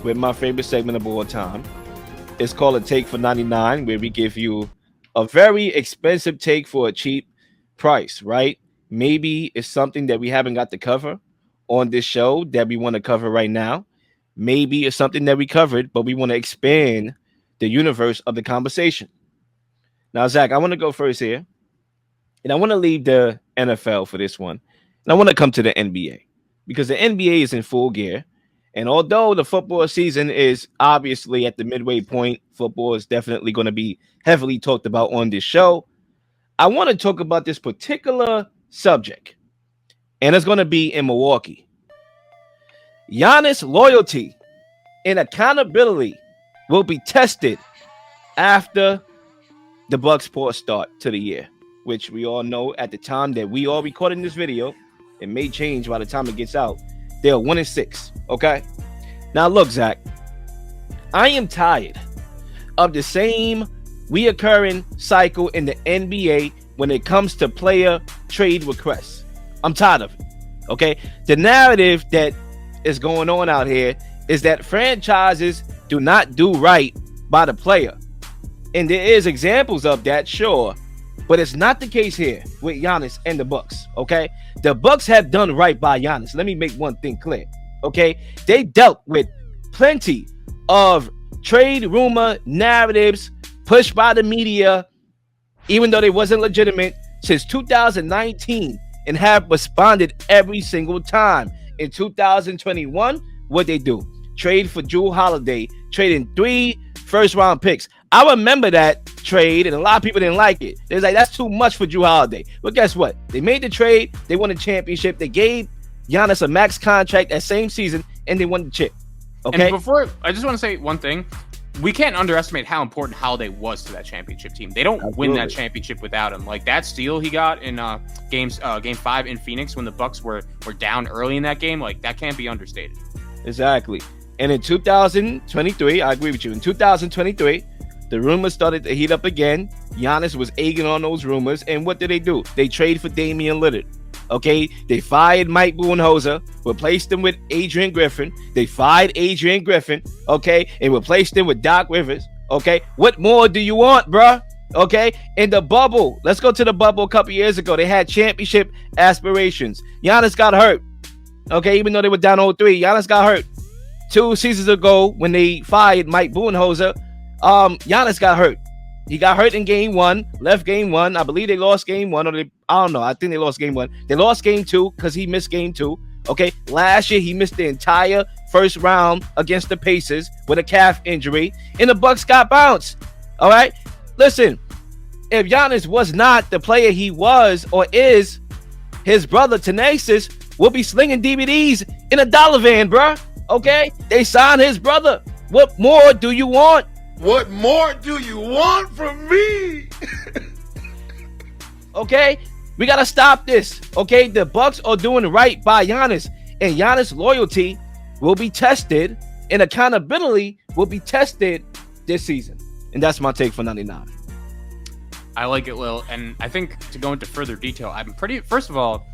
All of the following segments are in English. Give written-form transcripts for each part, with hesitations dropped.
with my favorite segment of all time. It's called a take for 99, where we give you a very expensive take for a cheap price, right? Maybe it's something that we haven't got to cover on this show that we want to cover right now. Maybe it's something that we covered, but we want to expand the universe of the conversation. Now, Zach, I want to go first here, and I want to leave the NFL for this one, and I want to come to the NBA because the NBA is in full gear. And although the football season is obviously at the midway point, football is definitely going to be heavily talked about on this show. I want to talk about this particular subject, and it's going to be in Milwaukee. Giannis' loyalty and accountability will be tested after the Bucks' poor start to the year, which we all know at the time that we are recording this video. It may change by the time it gets out. They're 1-6. Okay. Now look, Zach, I am tired of the same reoccurring cycle in the NBA when it comes to player trade requests. I'm tired of it. Okay. The narrative that is going on out here is that franchises do not do right by the player. And there is examples of that, sure. But it's not the case here with Giannis and the Bucks, okay? The Bucks have done right by Giannis. Let me make one thing clear, okay? They dealt with plenty of trade rumor narratives pushed by the media, even though they wasn't legitimate, since 2019 and have responded every single time. In 2021, what they do? Trade for Jrue Holiday, trading 3 first-round picks. I remember that trade, and a lot of people didn't like it. They was like, that's too much for Jrue Holiday. But guess what? They made the trade. They won a championship. They gave Giannis a max contract that same season, and they won the chip. Okay? And before, I just want to say one thing. We can't underestimate how important Holiday was to that championship team. They don't win that championship without him. Like that steal he got in game 5 in Phoenix when the Bucks were down early in that game, like that can't be understated. Exactly. And in 2023, I agree with you. In 2023, the rumors started to heat up again. Giannis was egging on those rumors. And what did they do? They traded for Damian Lillard. Okay, they fired Mike Budenholzer, replaced him with Adrian Griffin. They fired Adrian Griffin, okay, and replaced him with Doc Rivers. Okay, what more do you want, bruh? Okay, in the bubble, let's go to the bubble a couple years ago. They had championship aspirations. Giannis got hurt. Okay, even though they were down 0-3, Giannis got hurt. 2 seasons ago, when they fired Mike Budenholzer, Giannis got hurt. He got hurt in game 1, left game 1. I believe they lost game 1, or I don't know. I think they lost game 1. They lost game 2 because he missed game 2. Okay, last year he missed the entire first round against the Pacers with a calf injury, and the Bucks got bounced. All right, listen, if Giannis was not the player he was or is, his brother Tenasis will be slinging DVDs in a dollar van, bruh. Okay, they signed his brother. What more do you want? What more do you want from me? Okay, we gotta stop this. Okay, the Bucks are doing right by Giannis, and Giannis' loyalty will be tested, and accountability will be tested this season. And that's my take for 99. I like it, Lil, and I think to go into further detail, first of all,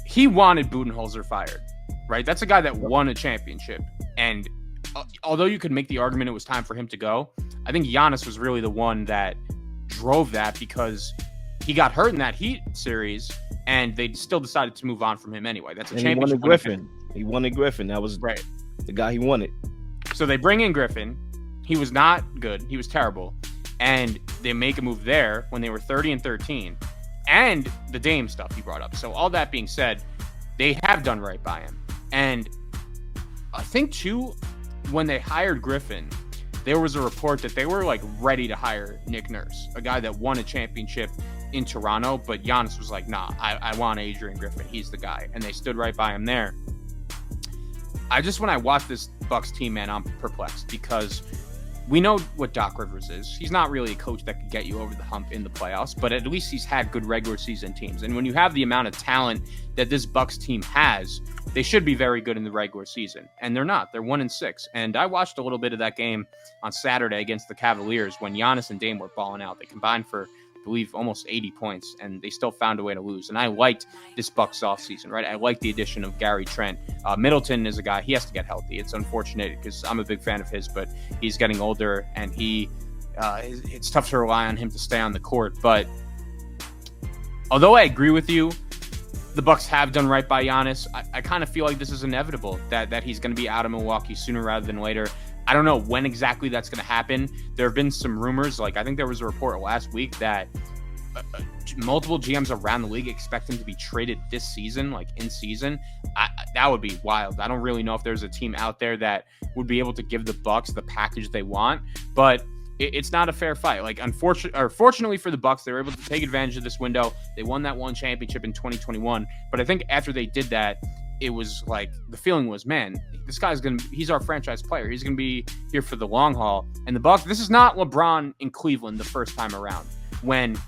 he wanted Budenholzer fired, right? That's a guy that won a championship, and although you could make the argument it was time for him to go, I think Giannis was really the one that drove that because he got hurt in that Heat series, and they still decided to move on from him anyway. That's a championship. He wanted Griffin. That was right. The guy he wanted. So they bring in Griffin. He was not good. He was terrible. And they make a move there when they were 30-13. And the Dame stuff he brought up. So all that being said, they have done right by him. And I think, too, when they hired Griffin, there was a report that they were like ready to hire Nick Nurse, a guy that won a championship in Toronto, but Giannis was like, nah, I want Adrian Griffin. He's the guy. And they stood right by him there. When I watch this Bucks team, man, I'm perplexed because we know what Doc Rivers is. He's not really a coach that could get you over the hump in the playoffs, but at least he's had good regular season teams. And when you have the amount of talent that this Bucks team has, they should be very good in the regular season. And they're not. They're 1-6. And I watched a little bit of that game on Saturday against the Cavaliers when Giannis and Dame were balling out. They combined for believe, almost 80 points, and they still found a way to lose. And I liked this Bucks offseason, right? I liked the addition of Gary Trent. Middleton is a guy, he has to get healthy. It's unfortunate because I'm a big fan of his, but he's getting older, and it's tough to rely on him to stay on the court. But although I agree with you, the Bucks have done right by Giannis. I kind of feel like this is inevitable, that he's going to be out of Milwaukee sooner rather than later. I don't know when exactly that's going to happen. There have been some rumors, like I think there was a report last week that multiple GMs around the league expect him to be traded this season, like in season. That would be wild. I don't really know if there's a team out there that would be able to give the Bucks the package they want, but it's not a fair fight. Like, fortunately for the Bucks, they were able to take advantage of this window. They won that one championship in 2021. But I think after they did that, it was like the feeling was, man, this guy's he's our franchise player. He's going to be here for the long haul. And the Bucks, this is not LeBron in Cleveland the first time around when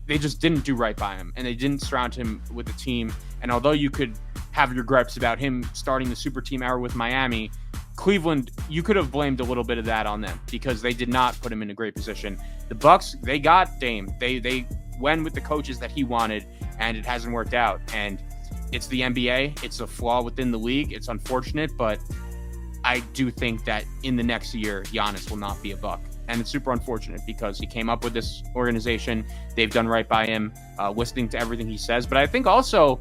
they just didn't do right by him and they didn't surround him with a team. And although you could have your gripes about him starting the super team era with Miami, Cleveland, you could have blamed a little bit of that on them because they did not put him in a great position. The Bucks, they got Dame. They went with the coaches that he wanted, and it hasn't worked out. And it's the NBA. It's a flaw within the league. It's unfortunate, but I do think that in the next year, Giannis will not be a Buck. And it's super unfortunate because he came up with this organization. They've done right by him, listening to everything he says. But I think also,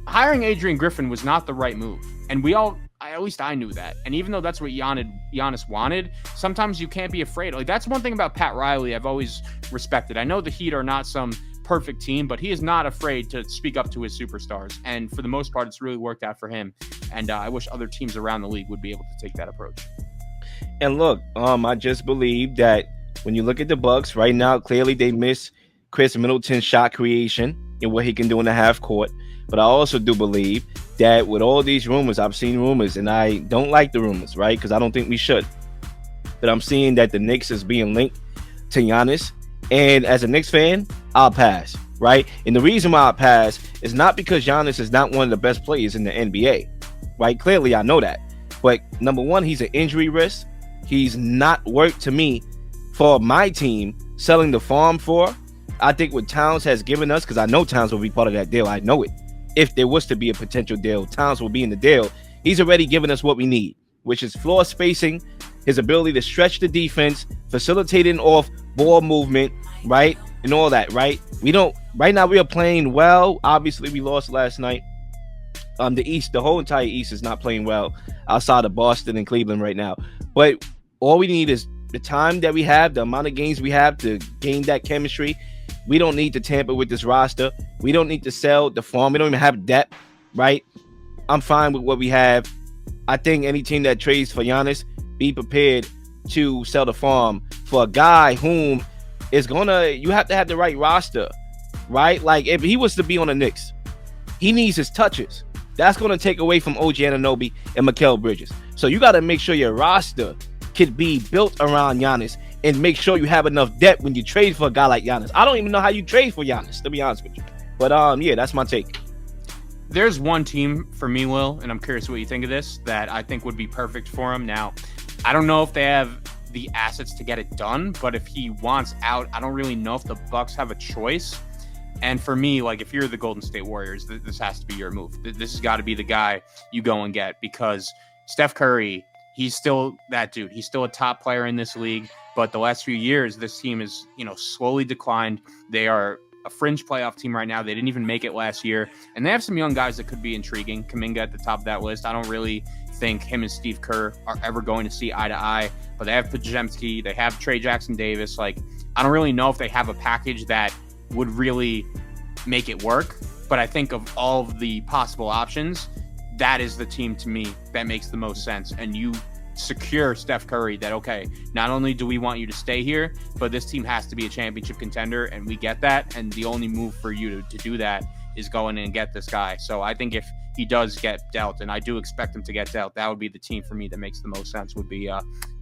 hiring Adrian Griffin was not the right move. And at least I knew that. And even though that's what Giannis wanted, sometimes you can't be afraid. Like, that's one thing about Pat Riley I've always respected. I know the Heat are not some perfect team, but he is not afraid to speak up to his superstars. And for the most part, it's really worked out for him. And I wish other teams around the league would be able to take that approach. And look, I just believe that when you look at the Bucks right now, clearly they miss Chris Middleton's shot creation and what he can do in the half court. But I also do believe that with all these rumors, I've seen rumors, and I don't like the rumors, right? Because I don't think we should. But I'm seeing that the Knicks is being linked to Giannis. And as a Knicks fan, I'll pass, right? And the reason why I'll pass is not because Giannis is not one of the best players in the NBA, right? Clearly, I know that. But number one, he's an injury risk. He's not worked to me for my team selling the farm for. I think what Towns has given us, because I know Towns will be part of that deal. I know it. If there was to be a potential deal, Towns will be in the deal. He's already given us what we need, which is floor spacing, his ability to stretch the defense, facilitating off ball movement, right? And all that, right? Right now we are playing well. Obviously, we lost last night. The East, the whole entire East is not playing well outside of Boston and Cleveland right now. But all we need is the time that we have, the amount of games we have to gain that chemistry. We don't need to tamper with this roster. We don't need to sell the farm. We don't even have depth, right? I'm fine with what we have. I think any team that trades for Giannis, be prepared to sell the farm for a guy whom is you have to have the right roster, right? Like, if he was to be on the Knicks, he needs his touches. That's going to take away from OG Anunoby and Mikal Bridges. So you got to make sure your roster could be built around Giannis and make sure you have enough depth when you trade for a guy like Giannis. I don't even know how you trade for Giannis, to be honest with you. But yeah, that's my take. There's one team for me, Will, and I'm curious what you think of this, that I think would be perfect for him. Now, I don't know if they have the assets to get it done, but if he wants out, I don't really know if the Bucks have a choice. And for me, like, if you're the Golden State Warriors, this has to be your move. This has got to be the guy you go and get, because Steph Curry, he's still that dude. He's still a top player in this league. But the last few years, this team is, slowly declined. They are a fringe playoff team right now. They didn't even make it last year. And they have some young guys that could be intriguing. Kuminga at the top of that list. I don't really think him and Steve Kerr are ever going to see eye to eye. But they have Podziemski. They have Trey Jackson-Davis. Like, I don't really know if they have a package that would really make it work. But I think of all of the possible options, that is the team to me that makes the most sense. And you secure Steph Curry that, okay, not only do we want you to stay here, but this team has to be a championship contender, and we get that. And the only move for you to do that is go in and get this guy. So I think if he does get dealt, and I do expect him to get dealt, that would be the team for me that makes the most sense, would be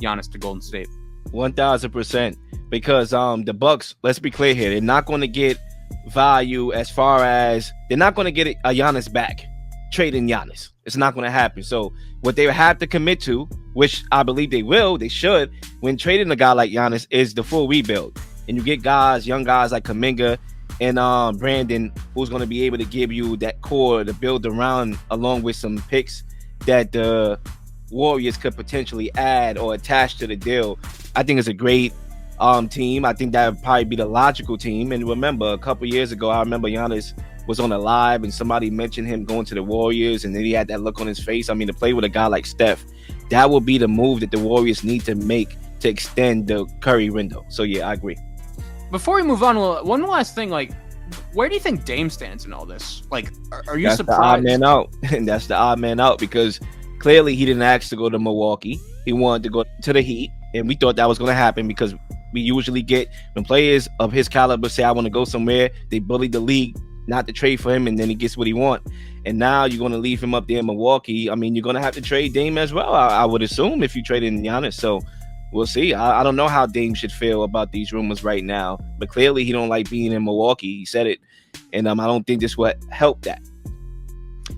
Giannis to Golden State. 1,000%. Because the Bucks, let's be clear here, they're not going to get value as far as they're not going to get a Giannis back. Trading Giannis, it's not going to happen. So what they have to commit to, which I believe they should, when trading a guy like Giannis, is the full rebuild. and you get young guys like Kaminga and Brandon, who's going to be able to give you that core to build around, along with some picks that the Warriors could potentially add or attach to the deal. I think it's a great team. I think that would probably be the logical team. And remember, a couple years ago, I remember Giannis was on a live and somebody mentioned him going to the Warriors, and then he had that look on his face. I mean, to play with a guy like Steph, that would be the move that the Warriors need to make to extend the Curry window. So yeah, I agree. Before we move on, one last thing, like, where do you think Dame stands in all this? Like, are you That's surprised? the odd man out. And that's the odd man out, because clearly he didn't ask to go to Milwaukee. He wanted to go to the Heat, and we thought that was going to happen because we usually get, when players of his caliber say, I want to go somewhere, they bully the league not to trade for him, and then he gets what he wants. And now you're going to leave him up there in Milwaukee. I mean, you're going to have to trade Dame as well, I would assume, if you trade in Giannis. So we'll see. I don't know how Dame should feel about these rumors right now, but clearly he don't like being in Milwaukee. He said it, and I don't think this would help that.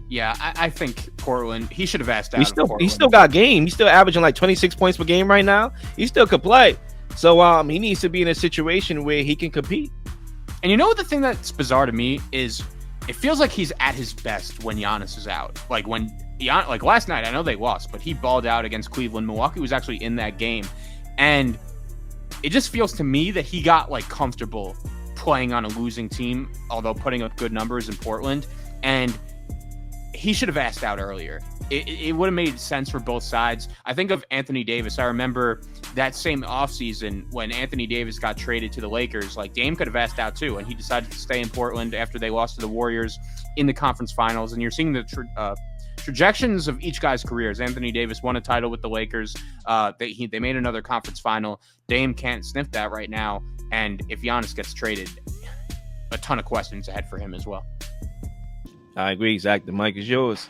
Yeah, I think Portland, he should have asked out. He still got game. He's still averaging like 26 points per game right now. He still could play. So he needs to be in a situation where he can compete. And you know what the thing that's bizarre to me is, it feels like he's at his best when Giannis is out. Like like last night, I know they lost, but he balled out against Cleveland. Milwaukee was actually in that game. And it just feels to me that he got like comfortable playing on a losing team, although putting up good numbers in Portland. And he should have asked out earlier. It would have made sense for both sides. I think of Anthony Davis. I remember that same offseason when Anthony Davis got traded to the Lakers. Like, Dame could have asked out too, and he decided to stay in Portland after they lost to the Warriors in the conference finals. And you're seeing the trajections of each guy's careers. Anthony Davis won a title with the Lakers. They made another conference final. Dame can't sniff that right now. And if Giannis gets traded, a ton of questions ahead for him as well. I agree, Zach. The mic is yours.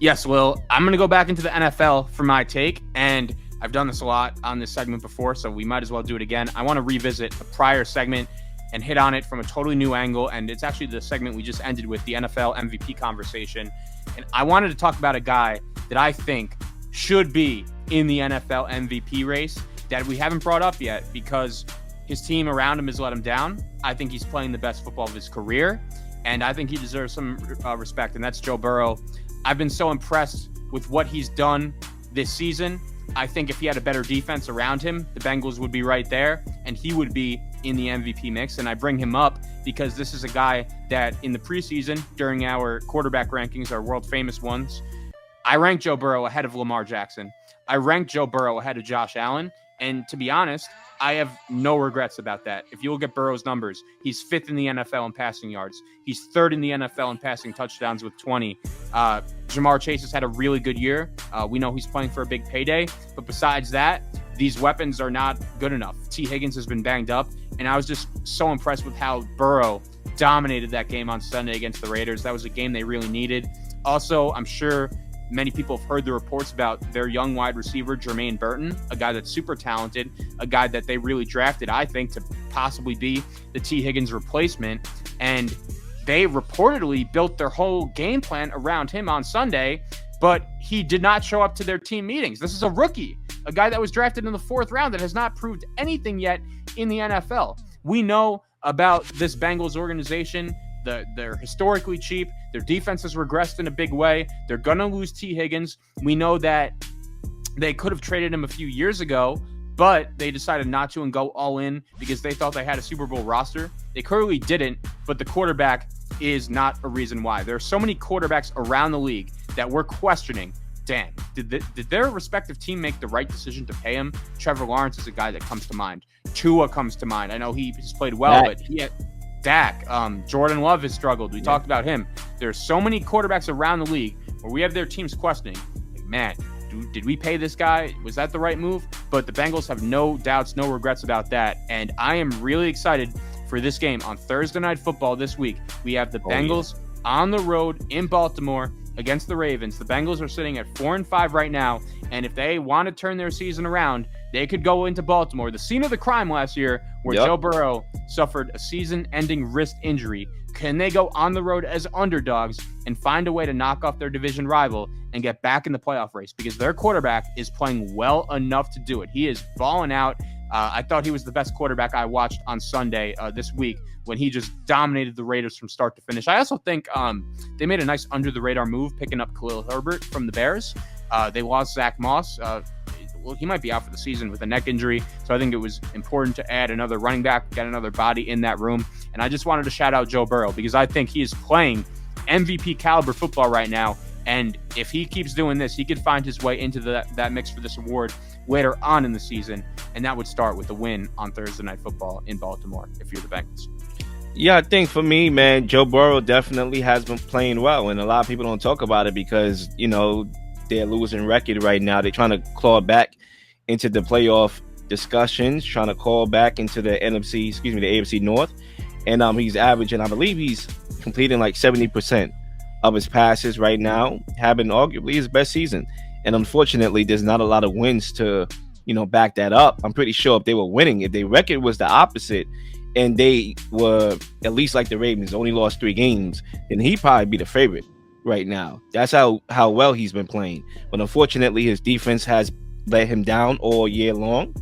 Yes, Lil. I'm going to go back into the NFL for my take, and I've done this a lot on this segment before, so we might as well do it again. I want to revisit a prior segment and hit on it from a totally new angle, and it's actually the segment we just ended with, the NFL MVP conversation. And I wanted to talk about a guy that I think should be in the NFL MVP race that we haven't brought up yet because his team around him has let him down. I think he's playing the best football of his career, and I think he deserves some respect, and that's Joe Burrow. I've been so impressed with what he's done this season. I think if he had a better defense around him, the Bengals would be right there, and he would be in the MVP mix. And I bring him up because this is a guy that in the preseason, during our quarterback rankings, our world famous ones, I ranked Joe Burrow ahead of Lamar Jackson. I ranked Joe Burrow ahead of Josh Allen. And to be honest, I have no regrets about that. If you look at Burrow's numbers, he's 5th in the NFL in passing yards. He's 3rd in the NFL in passing touchdowns with 20. Jamar Chase has had a really good year. We know he's playing for a big payday. But besides that, these weapons are not good enough. T. Higgins has been banged up. And I was just so impressed with how Burrow dominated that game on Sunday against the Raiders. That was a game they really needed. Also, I'm sure many people have heard the reports about their young wide receiver, Jermaine Burton, a guy that's super talented, a guy that they really drafted, I think, to possibly be the T. Higgins replacement. And they reportedly built their whole game plan around him on Sunday, but he did not show up to their team meetings. This is a rookie, a guy that was drafted in the 4th round that has not proved anything yet in the NFL. We know about this Bengals organization. They're historically cheap. Their defense has regressed in a big way. They're going to lose T. Higgins. We know that they could have traded him a few years ago, but they decided not to and go all in because they thought they had a Super Bowl roster. They clearly didn't, but the quarterback is not a reason why. There are so many quarterbacks around the league that we're questioning. Dan, did their respective team make the right decision to pay him? Trevor Lawrence is a guy that comes to mind. Tua comes to mind. I know he's played well, but he had Dak. Jordan Love has struggled. We talked about him. There's so many quarterbacks around the league where we have their teams questioning, like, man, did we pay this guy? Was that the right move? But the Bengals have no doubts, no regrets about that. And I am really excited for this game on Thursday Night Football this week. We have the Bengals on the road in Baltimore against the Ravens. The Bengals are sitting at 4-5 right now. And if they want to turn their season around, they could go into Baltimore, the scene of the crime last year, where Joe Burrow suffered a season-ending wrist injury. Can they go on the road as underdogs and find a way to knock off their division rival and get back in the playoff race? Because their quarterback is playing well enough to do it. He is balling out. I thought he was the best quarterback I watched on Sunday this week when he just dominated the Raiders from start to finish. I also think they made a nice under-the-radar move picking up Khalil Herbert from the Bears. They lost Zach Moss. Well, he might be out for the season with a neck injury, so I think it was important to add another running back, get another body in that room. And I just wanted to shout out Joe Burrow because I think he is playing MVP caliber football right now. And if he keeps doing this, he could find his way into that mix for this award later on in the season. And that would start with the win on Thursday Night Football in Baltimore if you're the Bengals. Yeah, I think for me, man, Joe Burrow definitely has been playing well. And a lot of people don't talk about it because, they're losing record right now. They're trying to claw back into the playoff discussions, trying to call back into the AFC North. And he's averaging, I believe he's completing like 70% of his passes right now, having arguably his best season. And unfortunately, there's not a lot of wins to, back that up. I'm pretty sure if they were winning, if their record was the opposite and they were at least like the Ravens, only lost 3 games, then he'd probably be the favorite right now. That's how well he's been playing. But unfortunately, his defense has let him down all year long.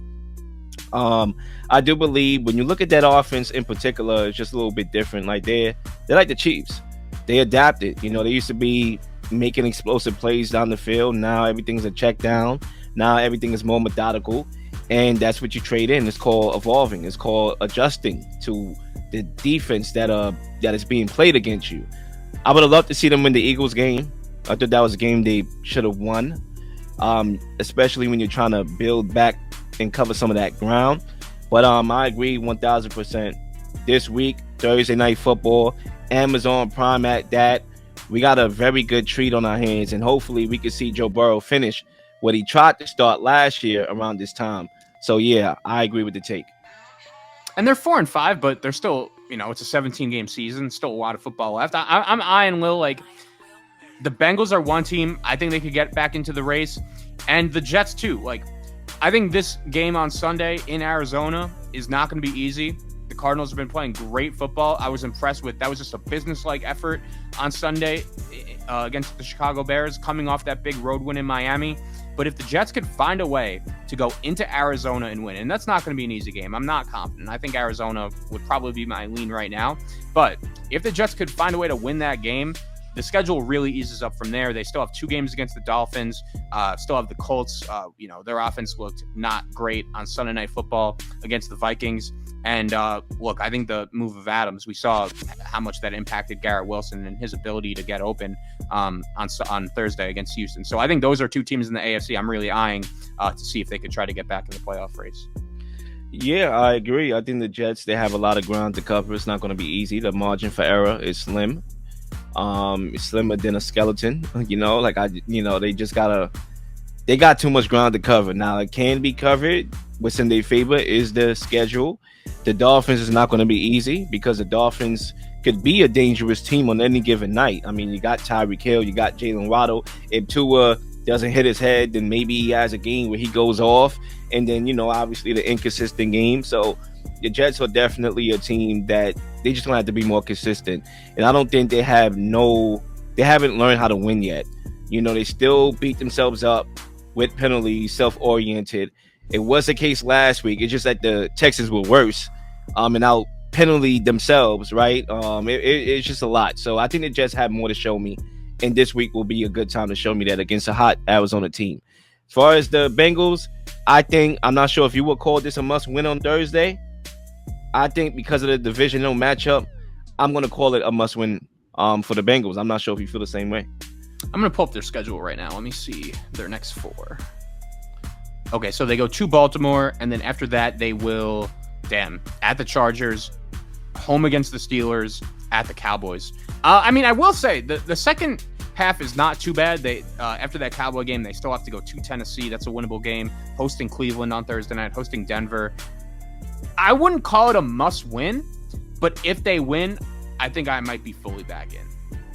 I do believe when you look at that offense in particular, it's just a little bit different. Like they're like the Chiefs. They adapted. They used to be making explosive plays down the field. Now everything's a check down. Now everything is more methodical. And that's what you trade in. It's called evolving. It's called adjusting to the defense that is being played against you. I would have loved to see them win the Eagles game. I thought that was a game they should have won, especially when you're trying to build back and cover some of that ground. But I agree 1,000%. This week, Thursday Night Football, Amazon Prime at that. We got a very good treat on our hands, and hopefully we can see Joe Burrow finish what he tried to start last year around this time. So, yeah, I agree with the take. And they're 4-5, but they're still, it's a 17-game season, still a lot of football left. I'm eyeing Lil, like, the Bengals are one team. I think they could get back into the race. And the Jets, too. Like, I think this game on Sunday in Arizona is not going to be easy. The Cardinals have been playing great football. I was impressed with that. Was just a business-like effort on Sunday against the Chicago Bears, coming off that big road win in Miami. But if the Jets could find a way to go into Arizona and win, and that's not going to be an easy game, I'm not confident. I think Arizona would probably be my lean right now. But if the Jets could find a way to win that game, the schedule really eases up from there. They still have 2 games against the Dolphins, still have the Colts. Their offense looked not great on Sunday Night Football against the Vikings. And look, I think the move of Adams, we saw how much that impacted Garrett Wilson and his ability to get open on Thursday against Houston. So I think those are 2 teams in the AFC I'm really eyeing to see if they could try to get back in the playoff race. Yeah, I agree. I think the Jets, they have a lot of ground to cover. It's not going to be easy. The margin for error is slim. It's slimmer than a skeleton. They got too much ground to cover. Now it can be covered. What's in their favor is the schedule. The Dolphins is not going to be easy because the Dolphins could be a dangerous team on any given night. I mean, you got Tyreek Hill, you got Jalen Waddle. If Tua doesn't hit his head, then maybe he has a game where he goes off. And then, obviously the inconsistent game. So the Jets are definitely a team that they just going to have to be more consistent. And I don't think they haven't learned how to win yet. They still beat themselves up with penalties, self-oriented. It was the case last week. It's just that the Texans were worse and out penalty themselves, right? It's just a lot. So I think the Jets have more to show me. And this week will be a good time to show me that against a hot Arizona team. As far as the Bengals, I'm not sure if you would call this a must-win on Thursday. I think because of the divisional matchup, I'm going to call it a must-win for the Bengals. I'm not sure if you feel the same way. I'm going to pull up their schedule right now. Let me see their next 4. Okay, so they go to Baltimore, and then after that, they will, at the Chargers, home against the Steelers, at the Cowboys. I will say, the second half is not too bad. They after that Cowboy game, they still have to go to Tennessee. That's a winnable game. Hosting Cleveland on Thursday night, hosting Denver. I wouldn't call it a must-win, but if they win, I think I might be fully back in.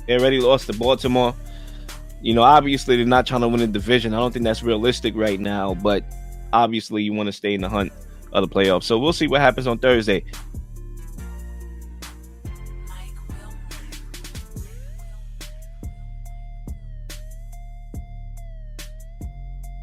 They already lost to Baltimore. Obviously, they're not trying to win the division. I don't think that's realistic right now, but obviously, you want to stay in the hunt of the playoffs. So we'll see what happens on Thursday.